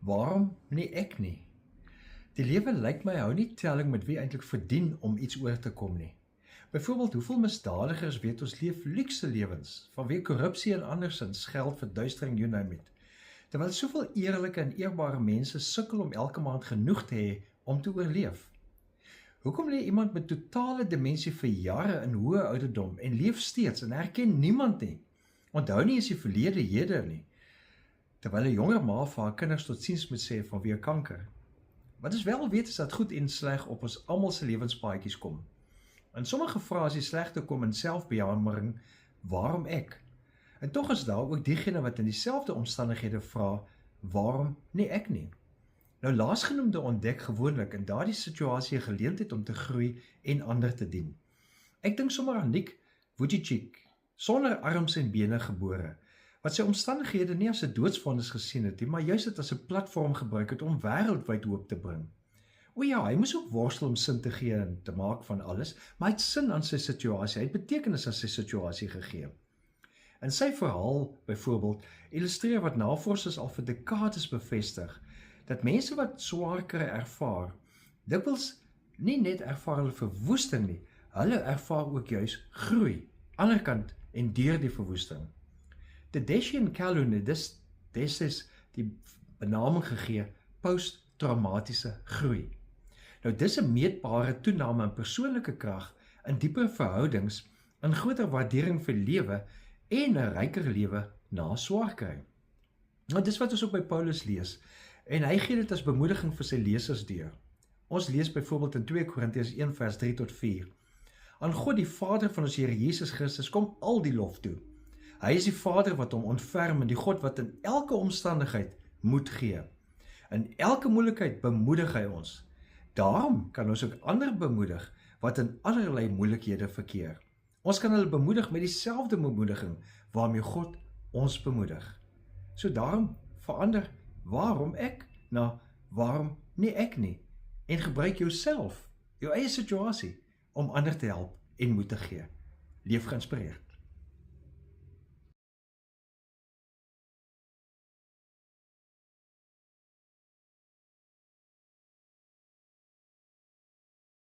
Waarom nie ek nie? Die lewe lyk my hou nie telling met wie eintlik verdien om iets oor te kom nie. Byvoorbeeld, hoeveel misdadigers weet ons leef luukse lewens, vanweë korrupsie en andersins, geld, verduistering, you name it. Terwyl soveel eerlike en eerbare mense sukkel om elke maand genoeg te hê om te oorleef. Hoekom lê iemand met totale demensie vir jare in hoë ouderdom en leef steeds en herken niemand nie? Onthou nie eens die verlede hede nie. Terwyl 'n jonger ma vir haar kinders totsiens moet sê vanweë kanker. Wat ons wel weet is dat goed en sleg op ons almal se lewenspaadjies kom. In sommige vrae is die slegte kom in selfbejammering, waarom ek? En tog is daar ook diegene wat in dieselfde omstandighede vra, waarom nie ek nie? Nou laasgenoemde ontdek gewoonlik in daardie situasie 'n geleentheid om te groei en ander te dien. Ek dink sommer aan Nick Vujicic, sonder arms en bene gebore, wat sy omstandighede nie as 'n doodsvonnis gesien het nie, maar juist dit as 'n platform gebruik het om wêreldwyd hoop te bring. O ja, hy moes ook worstel om sin te gee en te maak van alles, maar hy het sin aan sy situasie, hy het betekenis aan sy situasie gegee. In sy verhaal, byvoorbeeld, illustreer wat navorsers al vir dekades bevestig, dat mense wat swaar kry ervaar, dikwels nie net ervaar hulle verwoesting nie, hulle ervaar ook juis groei, anderkant en deur die verwoesting. Tedeschi en Calhoun het destyds die benaming gegee post-traumatiese groei. Nou dis 'n meetbare toename in persoonlike krag, in dieper verhoudings, in groter waardering vir lewe en 'n ryker lewe na swaar kry. Nou dis wat ons ook by Paulus lees, en hy gee dit as bemoediging vir sy lesers deur. Ons lees byvoorbeeld in 2 Korintiërs 1 vers 3 tot 4. Aan God die Vader van ons Here Jesus Christus kom al die lof toe. Hy is die Vader wat hom ontferm en die God wat in elke omstandigheid moed gee. In elke moeilikheid bemoedig hy ons. Daarom kan ons ook ander bemoedig wat in allerlei moeilikhede verkeer. Ons kan hulle bemoedig met dieselfde bemoediging waarmee God ons bemoedig. So daarom verander waarom ek na waarom nie ek nie en gebruik jouself, jou eie situasie om ander te help en moed te gee. Leef geïnspireerd.